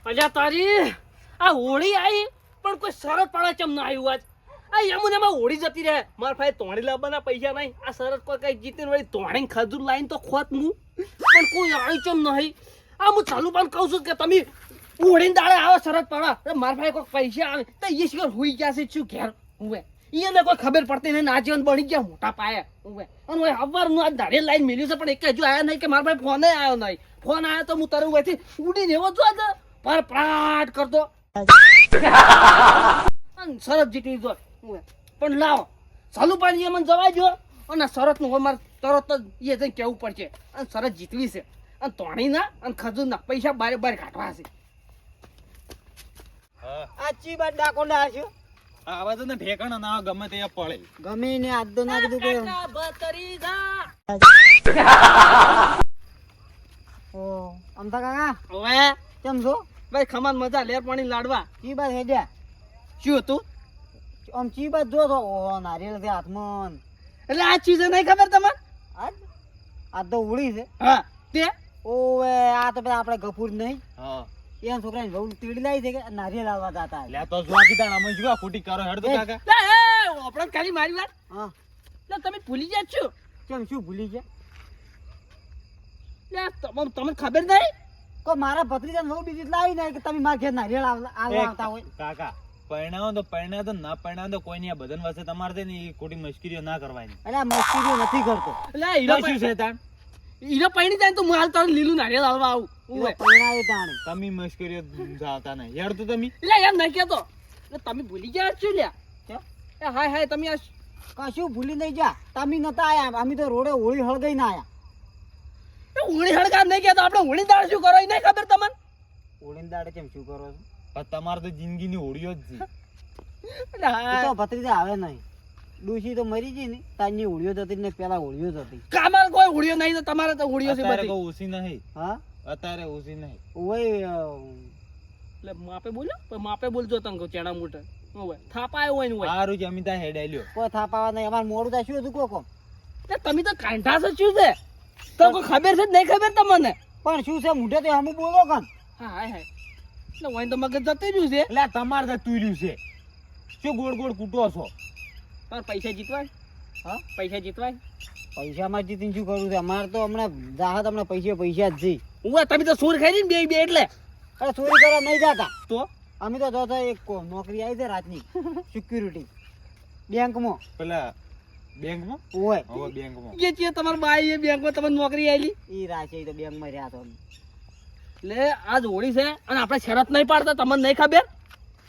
અલ્યા તારી આ હોળી આવી પણ કોઈ શરત પાડા ચમ ના આવ્યું આજ આ યમુનામાં હોળી જતી રહે મારા ભાઈ તોણી લાવવાના પૈસા નહીં આ શરત કોઈ કઈ જીતીને વળી તોણી ખજૂર લાઈન તો ખોત હું પણ કોઈ આવી ચમ નહીં આ હું ચાલુ પણ કહું છું કે તમે હોળીને દાડે આવો શરત પાડા મારા ભાઈ કોઈ પૈસા આવે તો એ શિખર હોઈ ગયા છે શું ઘેર હુંવે એને કોઈ ખબર પડતી નહીં નાજીવન બની ગયા મોટા પાયા હુંવે અને હવારનું આ દાડે લાઈન મેલ્યું છે પણ એક હજુ આયા નહીં કે મારા ભાઈ ફોને આવ્યો નહીં ફોન આવ્યો તો હું તરત વહીથી ઉડીને એવો જો પર પ્રાટ કરતો શરત જીતી જો પણ લાવો ચાલુ પાણી મને જવા જો અને શરત નું મારે તરત જ એ જઈને કેવું પડશે અને શરત જીતવી છે અને તોણી ના અને ખજૂર ના પૈસા બારે બાર કાઢવા છે આચી બાદ ડાકો ડાશ્યો આવા તો ને ઠેકાણા ના ગમે તે પડે ગમે ને આજ તો ના કીધું કે ઓ અમતા કાકા હવે કેમ છો ભાઈ ખમાન મજા લેર પાણી લાડવા ચી બાદ હેડ્યા શું હતું આમ ચી બાદ જો તો ઓ નારિયેળ છે હાથમાં એટલે આ ચીજ નહીં ખબર તમને આજ આ તો ઉડી છે હા તે ઓવે આ તો પેલા આપણે ગફૂર નહીં હા એમ છોકરાને બહુ તીડી લાવી છે કે નારિયેળ આવવા જતા લે તો જો કીધા અમે જો ખોટી કરો હેડ તો કાકા લે એ આપણે ખાલી મારી વાત હા લે તમે ભૂલી ગયા છો કેમ શું ભૂલી ગયા લે તમને ખબર નહીં કો મારા ભત્રીજાને બહુ બીજી લાવી નહીં કે તમે મારા ઘેર નારિયેળ આવતા હોય કાકા પરણાવો તો પરણાવો તો ના પરણાવો તો કોઈ નહીં બધાને વચ્ચે તમારે છે ને એ ખોટી મુશ્કેલીઓ ના કરવાની એટલે આ મસ્તીઓ નથી કરતો લે હીરો શું છે તાણ હીરો પૈણી જાય તો માલ તારું લીલું નારિયેળ હાલવા આવું એટલે પરણાવે તાણે તમે મુશ્કેલીઓ જાતા નહીં યાર તો તમે લે એમ નહીં કેતો તમે ભૂલી ગયા છો લ્યા કેમ? એ હાય હાય તમે આ કશું ભૂલી નહીં જા તમે નતા આયા અમે તો રોડે હોળી હળગાઈ ના આયા હોળી હળગામ નહીં કહેતો આપણે હોળી દાળ શું કરો એ નહીં ખબર તમને હોળી દાડે કેમ શું કરો છો પણ તમારે તો જિંદગીની હોળીઓ જ છે એટલે એ હા તો ભત્રીજા આવે નહીં ડૂસી તો મરી ગઈ ને તારની હોળીઓ જતી ને પેલા હોળીઓ જતી કામાર કોઈ હોળીઓ નહીં તો તમારે તો હોળીઓ છે અત્યારે બધી કોઈ ઓછી નહીં હા અત્યારે ઓછી નહીં ઓય એટલે માપે બોલ્યો પણ માપે બોલજો તંગો ચેડા મોટા હોય થાપાયો હોય ને હોય સારું છે અમિતા હેડ આલ્યો કોઈ થાપાવા નહીં અમારે મોડું થાય શું હતું કોકો એટલે તમે તો કાંઠા છો શું છે તો કોઈ ખબર છે જ નહીં ખબર તમને પણ શું છે મૂઢે તો અમે બોલો કન હા હાય હાય એટલે હોય તો મગજ જતી રહ્યું છે એટલે તમારે તો તુર્યું છે શું ગોળ ગોળ કૂટો છો તમારે પૈસા જીતવાય હા પૈસા જીતવાય પૈસામાં જીતીને શું કરવું છે અમારે તો હમણાં જાહત હમણાં પૈસા જ જઈ હું તમે તો સૂર ખાઈ ને બે એટલે અરે ચોરી કરવા નહીં જતા તો અમે તો જોતા એક નોકરી આવી છે રાતની સિક્યુરિટી બેંકમાં પેલા બેંકમાં હોય હવે બેંકમાં કે છે તમારા બાઈ એ બેંકમાં તમને નોકરી આલી ઈ રાશે ઈ તો બેંકમાં રહ્યા તો અમે. એટલે આજ હોળી છે અને આપણે શરત નહીં પાડતા તમને નહીં ખબર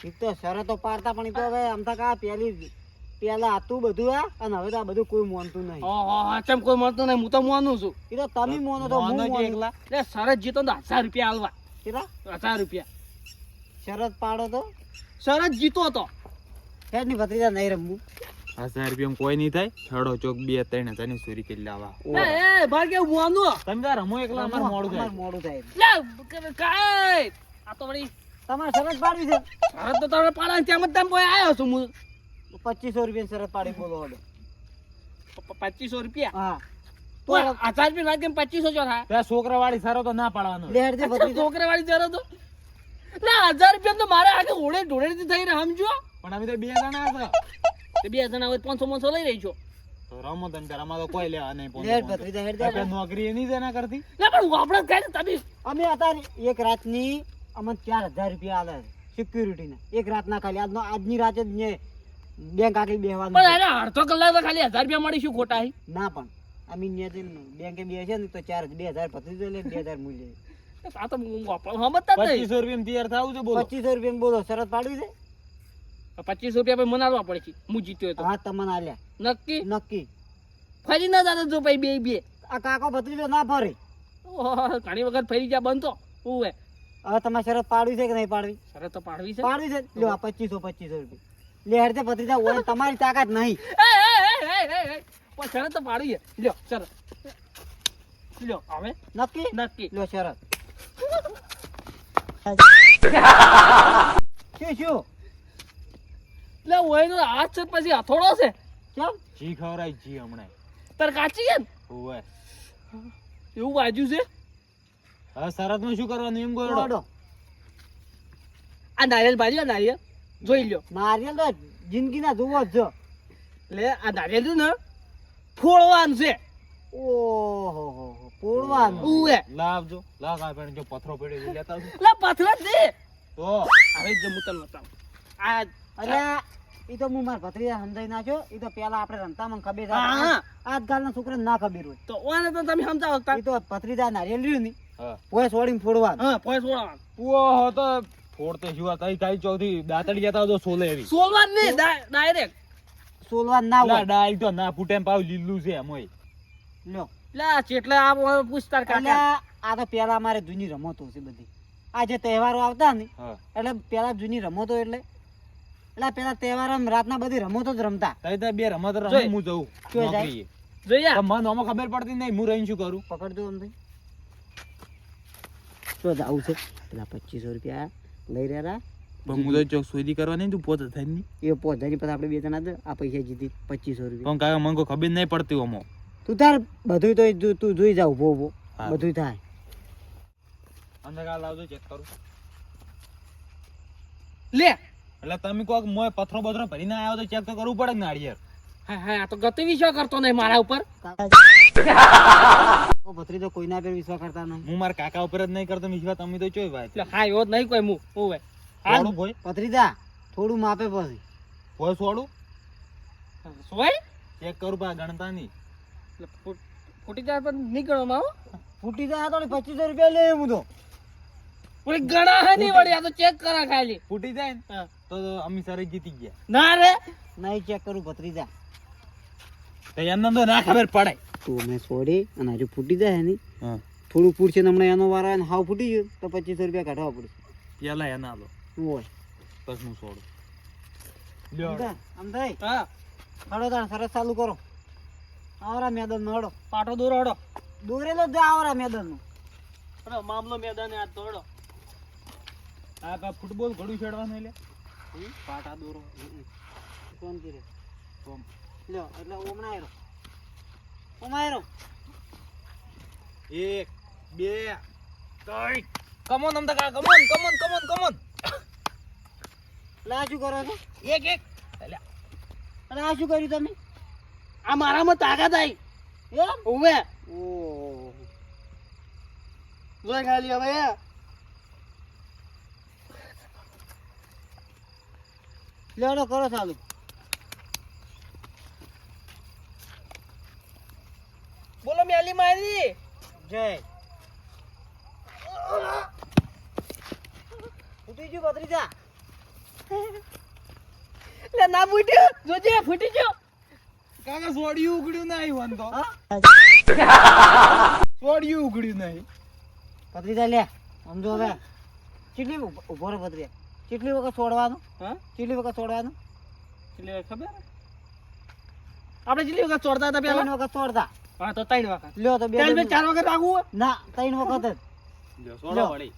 ઈ તો શરતો પાડતા પણ ઈ તો હવે આમતા કા પેલા હતું બધું આ અને હવે તો આ બધું કોઈ માનતું નહીં હા ચમ કોઈ મળતું નહીં હું તો માનું છું ઈ તો તમે મોનો તો હું મોનો જ મોનું. એકલા. એટલે શરત જીતો તો 1000 રૂપિયા આલવા કેટલા 1000 રૂપિયા શરત પાડો તો શરત જીતો તો ફેરની ભત્રીજા નહીં રમવું 1000 રૂપિયા કોઈ નહીં થાય છડો ચોક 2-3 હજારની ચોરી કરી લાવવા એ ભાગે મોનું તમે તાર રમો એકલા અમારે મોડું થાય અમારે મોડું થાય લે કાઈ આ તો વળી તમારે શરત પાડવી છે શરત તો તમે પાડા ત્યાં જ તમે કોઈ આવ્યો છું હું 2500 રૂપિયા શરત પાડી બોલો હવે 2500 રૂપિયા હા તો 1000 રૂપિયા વાત કેમ 2500 જો થાય ત્યાં છોકરા વાળી સારો તો ના પાડવાનો લેહર દે ભત્રીજા છોકરા વાળી જરો તો ના 1000 રૂપિયા તો મારે આગે ઓળે ઢોળેથી થઈ રહ્યા સમજો પણ અમે તો 2 જણા હતા તે બે જણા હોય 500 લઈ રહી છો તો રમો તને તાર અમારે તો કોઈ લેવા નહીં લેહર 500. ભત્રીજા હેડ દે એટલે નોકરી એની જ એના કરતી ના પણ આપણે કઈ તમે અમે હતા ને એક રાતની અમને 4000 રૂપિયા આલે સિક્યુરિટી ને એક રાત ના ખાલી આજની રાતે જ ને બેંક આગળ બેહવાનું પણ અરે અડધો કલાક તો ખાલી 1000 રૂપિયા મળી શું ખોટા હી ના પણ અમે બેંકે બેસે ને તો 2000 ભત્રીજો લે 2000 મૂલ્ય આ તો હું આપણે સમજતા જ નહીં 2500 રૂપિયા તૈયાર થાવું છે બોલો 2500 રૂપિયા બોલો શરત પાડવી છે 2500 રૂપિયા પછી મને આલવા પડે છે હું જીત્યો તો હા તમને આલ્યા નક્કી નક્કી ફરી ના જાતો જો ભાઈ બે આ કાકો ભત્રીજો ના ફરે ઓહો ઘણી વખત ફરી જા બનતો હું હવે તમારે શરત પાડવી છે કે નહીં પાડવી શરત તો પાડવી છે પાડવી છે લ્યો આ 2500 રૂપિયા લે હેડ દે ભત્રીજા હોય તમારી તાકાત નહીં પણ શરત તો પાડવી છે લ્યો શરત લ્યો હવે નક્કી નક્કી લ્યો શરત શું લે હોય તો હાથ છે પછી હથોડો છે કેમ જી ખવરાય જી હમણાં તાર કાચી છે ને ઓવે એવું બાજુ છે હવે શરતમાં શું કરવાનું એમ ગોળો દોડો આ નારિયેલ ભાજી આ નારિયેલ જોઈ લ્યો. નારિયેલ તો જિંદગીના જોવો જ જો. એટલે આ નારિયેલ છે ને ફોડવાનું છે. ઓહો હો પોળવાનું. ઉવે લાવજો લાવ આ પણ જો પથરો પડ્યો છે લેતા આવજો. લા પથરા જ છે. તો હવે જ હું તને બતાવું. આ અલ્યા ઈ તો હું મારા ભત્રીજા સમજાઈ નાખ્યો. ઈ તો પેલા આપણે રમતા મને ખબર હા, હતી. હા. આજકાલના છોકરાને ના ખબર હોય. તો ઓને તો તમે સમજાવો તા. ઈ તો ભત્રીજા નારિયેલ રહ્યું ની હા પોય છોડીને ફોડવાનું. હા પોય સોળવાનું. ઓહો તો ફોડતે જુआ કઈ કઈ ચોથી દાતડી જતા તો સોલે એવી સોલવાનું નહીં ડાયરેક્ટ. સોલવાનું ના લા હોય. ડાઈ તો ના ફૂટે ને પાવ લીલું છે એમોય લ્યો લા ચેટલે આ પૂછતા કાકા. અલ્યા આ તો પેલા અમારે જૂની રમતો છે બધી. આ જે તહેવારો આવતા ને હા એટલે પેલા જૂની રમતો એટલે પેલા તહેવારમાં રાતના બધી રમતો જ રમતા. તઈ તો બે રમત રમું જોઈ. હું જઉં જોઈ જાય. નોકરીએ જોઈએ તો મને આમાં ખબર પડતી નહીં હું રહીને શું કરું પકડજો આમ ભાઈ. શું જાવું છે પેલા 2500 રૂપિયા લઈ રહ્યા પણ હું તો ચોક સોયદી કરવા નહીં તું પોતે થાય નહીં એ પોધારી પછી આપણે બે જણા દે આ પૈસા જીતી 2500 રૂપિયા. પણ કાકા મને કોઈ ખબર નહીં પડતી ઓમો તું તાર બધું તો તું જોઈ જાવ ભો હા. બધું થાય. અંદર કાલ લાવજો ચેક કરું લે. એટલે તમે કોક મોય પથરો બથરો ભરીને આવ્યો તો ચેક તો કરવું પડે ને નાળિયેર હા હા આ તો ગતિ વિશ્વાસ કરતો નહીં મારા ઉપર. ઓ ભત્રીજો કોઈના પર વિશ્વાસ કરતા નહીં. હું મારા કાકા ઉપર જ નહીં કરતો વિશ્વાસ તમે તો ચોય ભાઈ એટલે હા એવો જ નહીં કોઈ હું ઓવે. સોડું ભોય ભત્રીજા થોડું માપે પછી ભોય સોડું સોય ચેક કરું પા ગણતા નહીં એટલે ફૂટી જાય પણ નહીં ગણવામાં આવો. ફૂટી જાય તો 2500 રૂપિયા લે હું તો. કોઈ ગણા હે નહીં વળી આ તો ચેક કરા ખાલી. ફૂટી જાય ને હા. તો અમે સારી જીતી ગયા ના રે નહીં ચેક કરું ભત્રીજા. તો એમને તો ના ખબર પડે તું મેં છોડી અને હજુ ફૂટી જાય ને હા થોડું ફૂટશે ને હમણાં એનો વારો આવીને હાવ ફૂટી ગયું તો 2500 રૂપિયા કાઢવા પડશે. પેલા એના લો હોય પછી હું સોડું લ્યો આમ થાય હા હળો તાણ સરસ ચાલુ કરો. આવરા મેદાન નો હળો પાટો દોરો હડો. દોરેલો જ આવરા મેદાન નું. હડો મામલો મેદાને આ દોડો. આ કા ફૂટબોલ ઘડું છેડવાનું એટલે પાટા દોરો શાંતિ રે. લ્યો એટલે ઓમણા આયરો ઓમાયરો. 1 2 3 કમોન અમતા કા કમોન લા શું કરો છો? એક એક અરે આ શું કર્યું તમે? આ મારામાં તાકાત આવી. એમ? ઓવે ઓહો જોઈ ખાલી હવે લેડો કરો ચાલુ. બોલો મેલી મારી. જય ફૂટી ગયું ભત્રીજા. લે ના ફૂટ્યો જોજે ફૂટી ગયો. કાકા સોડિયું ઉગડ્યું નહીં વન તો હા? સોડિયું ઉગડ્યું નહીં ભત્રીજા લે સમજો હવે કેટલી ઉભો રહો ભત્રીજા. કેટલી વખત છોડવાનું? હા કેટલી વખત છોડવાનું? એટલે ખબર આપણે જેટલી વખત ચોરતા હતા 3 પેલા. વખત છોડતા. હા તો 3 વખત. લ્યો તો બે 4 વખત રાખવું. ના 3 વખત જ. લ્યો સોડો લ્યો. વળી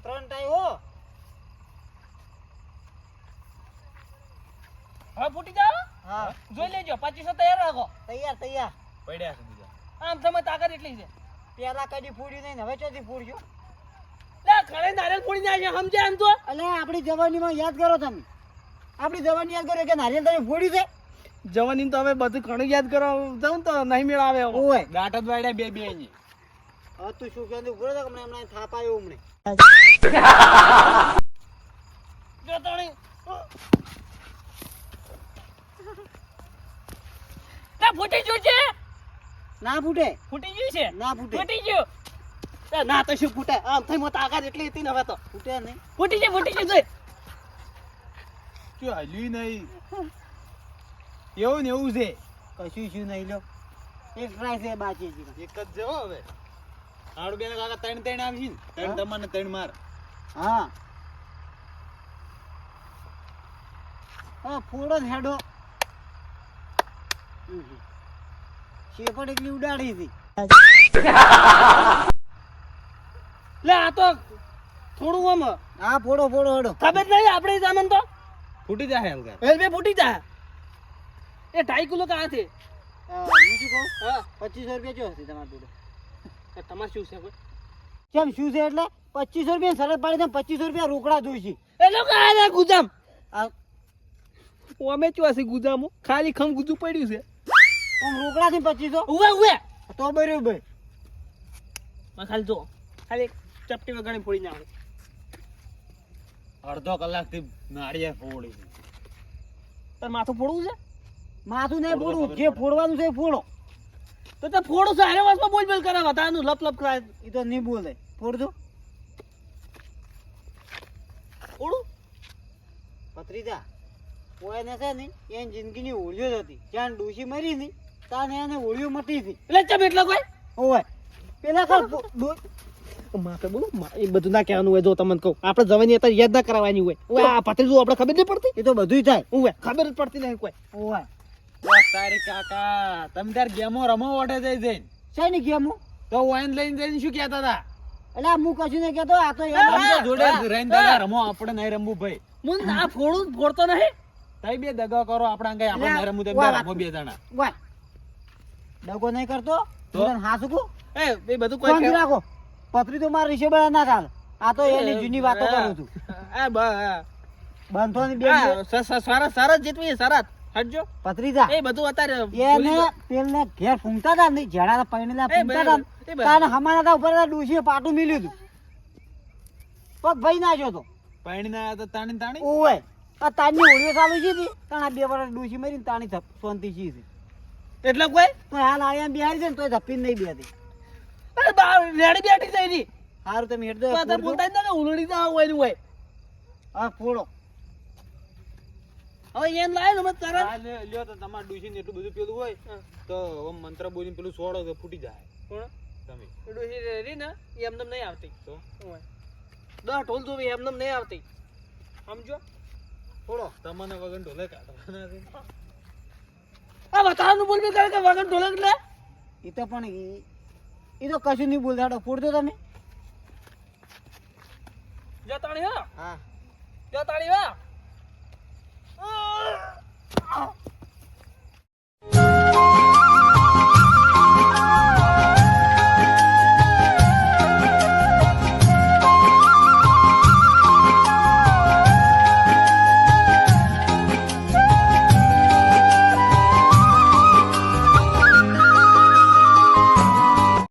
3 ટાઈ હો. હવે ફૂટી જાવ. હા જોઈ લેજો 2500 તૈયાર રાખો. તૈયાર તૈયાર. પડ્યા છે બીજા આમ તમે તાકાત એટલી છે. પેલા કદી ફૂડ્યું નહીં ને હવે ચોથી ફૂડ્યું. લે ખડે નારિયેલ ફોડી નાખ્યા સમજે એમ તો. અલે આપણી જવાનીમાં યાદ કરો તમે. આપણી જવાની યાદ કરો કે નારિયેલ તમે ફોડ્યું છે. જવાની તો હવે બધું ઘણું યાદ કરો જાઉં તો નહીં મેળ આવે હવે. ઓય દાટ જ વાડ્યા બે બે ની હવે તું શું કહે ઉભો રહો હમણાં હમણાં થાપ આવ્યો હમણે. જો તણી. લે ફૂટી ગયું છે. ના ફૂટે ફૂટી ગયું છે. ના ફૂટે ફૂટી ગયું. એ ના તો શું ફૂટે આમ થઈ મો તાકાત એટલી હતી ને હવે તો ફૂટે નહીં. ફૂટી ગયું જોઈ. શું હાલ્યું નહીં એવું ને એવું છે કશું શું નહીં લ્યો. એક ટ્રાય છે બાકી હજી. એક જ જવો હવે આડું બેન કાકા 3 આવી ને 3 તમારે 3 માર હા હા ફોડો જ હેડો. શેપટ એટલી ઉડાડી હતી. લે આ તો થોડું આમ હા ફોડો ફોડો હેડો. ખબર નહીં આપણે જામન તો ફૂટી જાય હલકા રેલવે ફૂટી જાય. એ 2.5 કિલો કા છે. હું શું કહું હા 2500 રૂપિયા જો હતી તમારી જોડે. તમારે શું છે કોઈ કેમ શું છે એટલે 2500 રૂપિયા શરત પાડી દે 2500 રૂપિયા રોકડા જોઈશે એ લોકો આ ગુજામ આ અમે ચોસી ગુજામો ખાલી ખમ ગુજુ પડ્યું છે આમ રોકડા થી 2500 ઉવે ઉવે તો બરોબર માં ખાલી જો ખાલી એક ચપટી વગાડી ફોડી નાખો અડધો કલાકથી નાળિયેર ફોડી છે. તાર માથું ફોડવું છે માથું નહીં ફોડવું જે ફોડવાનું છે એ ફોડો તો તે ફોડું છે હારે વાસમાં બોલ બોલ કરે બતાનું લપ લપ કરાય એ તો નહીં બોલે ફોડજો ફોડું પત્રીજા ઓયને છે ને એની જિંદગીની હોળીઓ જ હતી જ્યાં ડોશી મરી ની તાને એને હોળીઓ મટી હતી એટલે ચમ એટલા કોઈ ઓય પેલા કર માથે બોલો એ બધું ના કહેવાનું હોય જો તમને કહું આપણે જવાની અત્યારે યાદ ના કરાવવાની હોય ઓય આ ભત્રીજું આપણે ખબર નહીં પડતી એ તો બધુંય થાય ઓય ખબર જ પડતી નહીં કોઈ ઓય બસ તારી કાકા તમે તાર ગેમો રમો ઓઠે જઈ જઈને શેની ગેમ હું તો વાઈન લઈને જઈને શું કહેતા હતા એટલે હું કશું નહીં કહેતો આ તો હા, તમે તો જોડે હા, રહીને દાદા રમો આપણે નહીં રમવું ભાઈ મું આ ફોડું ફોડતો નહીં તઈ બે દગા કરો આપણા કઈ આપણે નહીં રમવું તો વાહ, રમો બે જણા વાય ડગો નહીં કરતો તો? તો હા શું કહું એ બધું કોઈ શાંતિ રાખો પત્રી તો મારા રીશે બળા ના કાલ આ તો એની જૂની વાતો કરું છું આ બંધોની બે સરસ જીતવી સરસ હટજો પત્રીજા એ બધું અત્યારે એને પેલને ઘેર ફૂંકતા હતા ને જેડા પૈણીલા એ ફૂંકતા હતા બરાબર, એ ને બરાબર. તાને હમાના તા ઉપર ડૂસીએ પાટું મિલ્યું હતું પગ ભાઈ નાખ્યો તો પાણી ના આવ્યા તો તાણી તાણી ઓય આ તાની હોળીઓ ચાલુ છે તી તાણા 2 વર્ષ ડૂસી મરી ને તાણી શાંતિ છે એટલે કોઈ તો હાલ આયા બિહારી છે ને તોય ધપીને નહીં બેતી અરે બા રેડી બેઠી થઈ ની હારું તમે હેડ દો તો અત્યારે બોલતા જ ના ઉલડી ના હોય ને હોય હા ફોડો હવે એમ લાય ને મત તરત આ લ્યો તો તમાર ડૂસીને એટલું બધું પેલું હોય તો આમ મંત્ર બોલીને પેલું છોડો તો ફૂટી જાય કોણ તમે ડોહી રેડી ને એ એમને નહીં આવતી તો હોય 10 ઢોલ જોવી એમને નહીં આવતી સમજો ફોડો તમને વગન ઢોલે કાઢવાના છે આ બતાવવાનું બોલ કરે કે વગર ઢોલ એટલે એ તો પણ એ તો કશું નહીં બોલતા હેડો ફોડ દો તમે જો તાણી હા હા જો તાણી હા